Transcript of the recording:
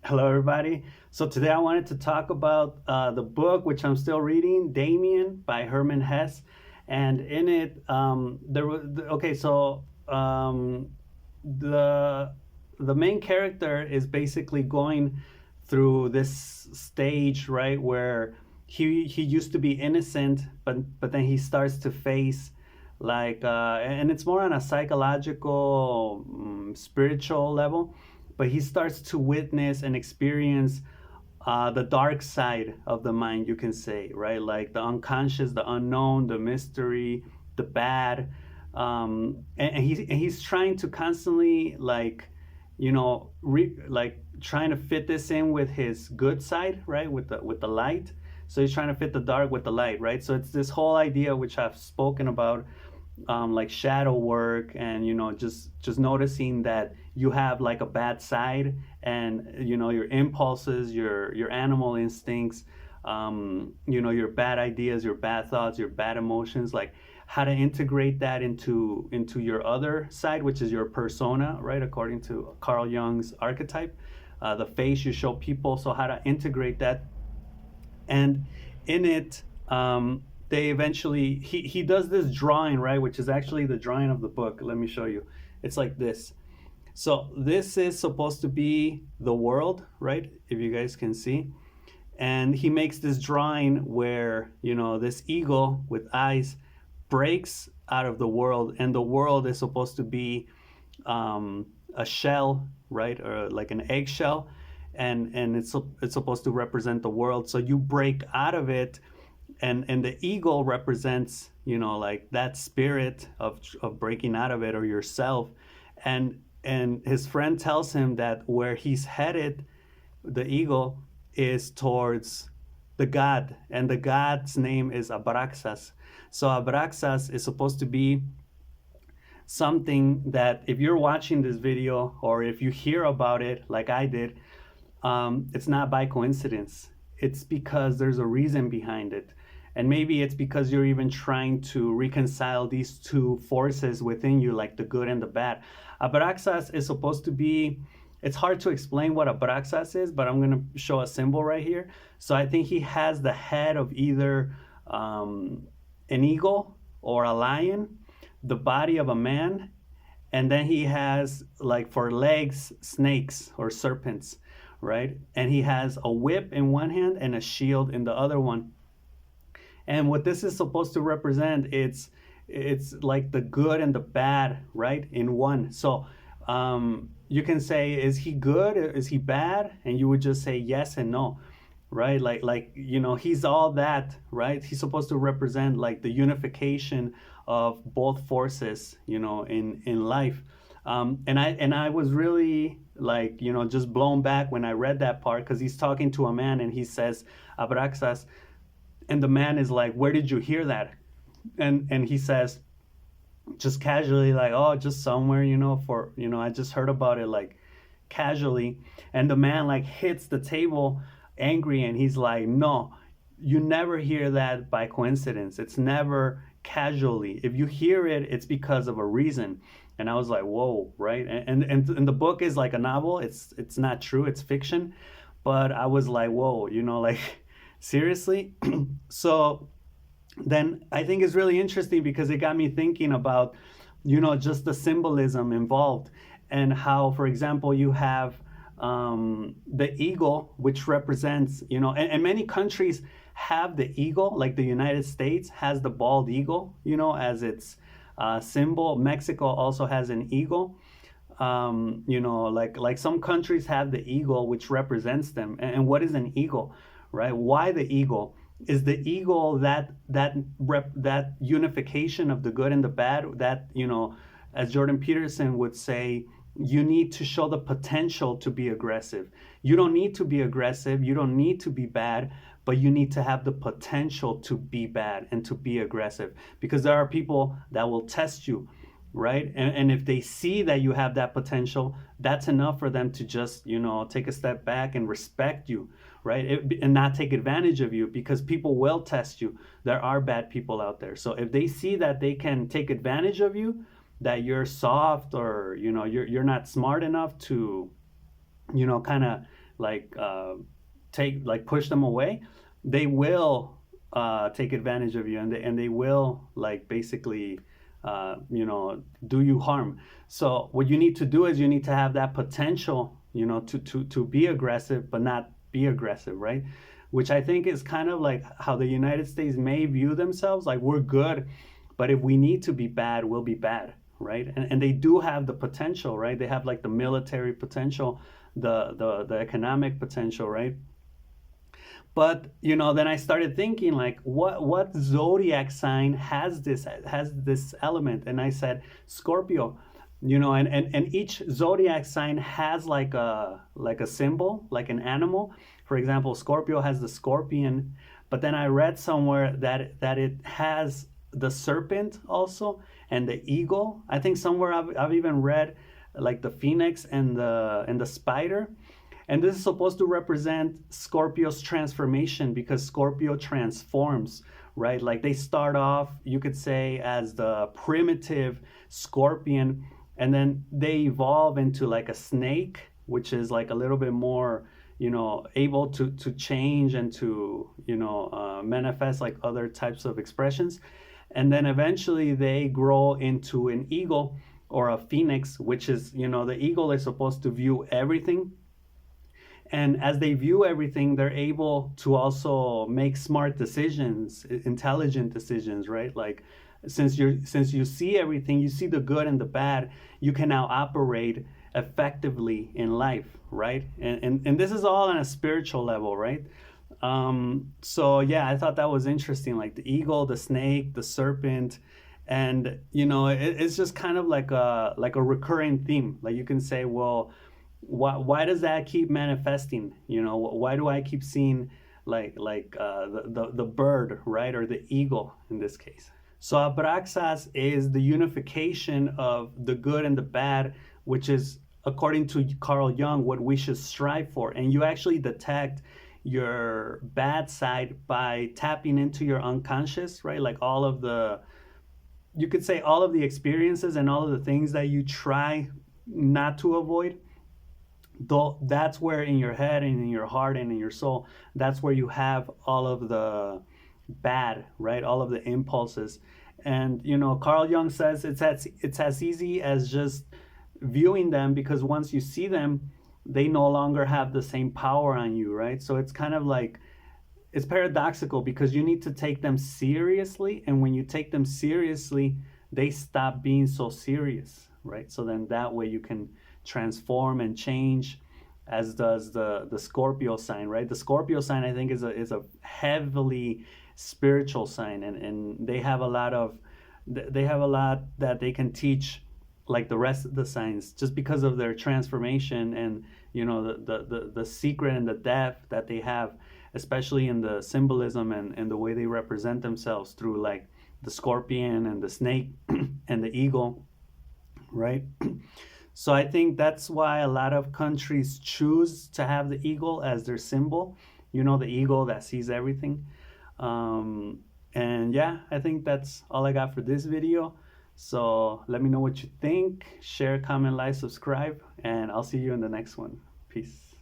Hello, everybody. So today I wanted to talk about the book, which I'm still reading, Demian by Herman Hesse, and in it, there was okay. So the the main character is basically going through this stage, right, where he used to be innocent, but then he starts to face and it's more on a psychological, spiritual level, but he starts to witness and experience the dark side of the mind, you can say, right? Like the unconscious, the unknown, the mystery, the bad. And he's trying to constantly, trying to fit this in with his good side, right? With the light. So he's trying to fit the dark with the light, right? So it's this whole idea which I've spoken about, like shadow work, and just noticing that you have like a bad side, and your impulses, your animal instincts, your bad ideas, your bad thoughts, your bad emotions, like how to integrate that into your other side, which is your persona, right, according to Carl Jung's archetype, the face you show people. So how to integrate that. And in it, they eventually he does this drawing, right, which is actually the drawing of the book. Let me show you. It's like this. So this is supposed to be the world, right, if you guys can see. And he makes this drawing where this eagle with eyes breaks out of the world, and the world is supposed to be a shell, right, or like an eggshell, and it's supposed to represent the world. So you break out of it, and the eagle represents like that spirit of breaking out of it, or yourself. And his friend tells him that where he's headed, the eagle, is towards the god, and the god's name is Abraxas. So Abraxas is supposed to be something that, if you're watching this video or if you hear about it like I did, it's not by coincidence. It's because there's a reason behind it. And maybe it's because you're even trying to reconcile these two forces within you, like the good and the bad. Abraxas is supposed to be, it's hard to explain what Abraxas is, but I'm going to show a symbol right here. So I think he has the head of either an eagle or a lion, the body of a man, and then he has, like, for legs, snakes or serpents, right? And he has a whip in one hand and a shield in the other one. And what this is supposed to represent, it's like the good and the bad, right, in one. So you can say, is he good? Is he bad? And you would just say yes and no, right? He's all that, right? He's supposed to represent like the unification of both forces, in life. And I was really, like, just blown back when I read that part, because he's talking to a man and he says Abraxas, and the man is like, where did you hear that? And he says, just casually, like, oh, just somewhere, I just heard about it, like, casually. And the man, like, hits the table angry, and he's like, no, you never hear that by coincidence. It's never casually. If you hear it, it's because of a reason. And I was like, whoa, right? And the book is like a novel. It's not true, it's fiction. But I was like, whoa, like, seriously. So then I think it's really interesting, because it got me thinking about just the symbolism involved, and how, for example, you have the eagle, which represents, and many countries have the eagle, like the United States has the bald eagle, as its symbol. Mexico also has an eagle. Like some countries have the eagle, which represents them. And what is an eagle, right? Why the eagle? Is the eagle that unification of the good and the bad, that, as Jordan Peterson would say, you need to show the potential to be aggressive. You don't need to be aggressive, you don't need to be bad, but you need to have the potential to be bad and to be aggressive, because there are people that will test you, right? And if they see that you have that potential, that's enough for them to just, take a step back and respect you, right? And not take advantage of you, because people will test you. There are bad people out there. So if they see that they can take advantage of you, that you're soft, or you're not smart enough to kind of like push them away, they will take advantage of you, and they will like basically do you harm. So what you need to do is you need to have that potential, to be aggressive but not be aggressive, right? Which I think is kind of like how the United States may view themselves, like we're good, but if we need to be bad, we'll be bad, right? And they do have the potential, right? They have like the military potential, the economic potential, right? But then I started thinking like, what zodiac sign has this element? And I said Scorpio, and each zodiac sign has like a symbol, like an animal. For example, Scorpio has the scorpion, but then I read somewhere that it has the serpent also, and the eagle. I think somewhere I've even read like the phoenix and the spider. And this is supposed to represent Scorpio's transformation, because Scorpio transforms, right? Like they start off, you could say, as the primitive scorpion, and then they evolve into like a snake, which is like a little bit more, able to change and to, manifest like other types of expressions. And then eventually they grow into an eagle or a phoenix, which is, the eagle is supposed to view everything. And as they view everything, they're able to also make smart decisions, intelligent decisions, right? Like since you see everything, you see the good and the bad, you can now operate effectively in life, right? And this is all on a spiritual level, right? So yeah, I thought that was interesting, like the eagle, the snake, the serpent, and it's just kind of like a recurring theme. Like you can say, well, why does that keep manifesting? Why do I keep seeing the bird, right, or the eagle in this case? So Abraxas is the unification of the good and the bad, which is, according to Carl Jung, what we should strive for. And you actually detect your bad side by tapping into your unconscious, right? Like you could say all of the experiences and all of the things that you try not to avoid. Though that's where in your head and in your heart and in your soul, that's where you have all of the bad, right? All of the impulses. And Carl Jung says it's as easy as just viewing them, because once you see them, they no longer have the same power on you, right? So it's kind of like, it's paradoxical, because you need to take them seriously, and when you take them seriously, they stop being so serious, right? So then that way you can transform and change, as does the Scorpio sign, right? The Scorpio sign, I think, is a heavily spiritual sign, and they have a lot that they can teach, like the rest of the signs, just because of their transformation and the secret and the depth that they have, especially in the symbolism and the way they represent themselves through like the scorpion and the snake and the eagle, right? So I think that's why a lot of countries choose to have the eagle as their symbol, the eagle that sees everything. And yeah, I think that's all I got for this video. So let me know what you think. Share, comment, like, subscribe, and I'll see you in the next one. Peace.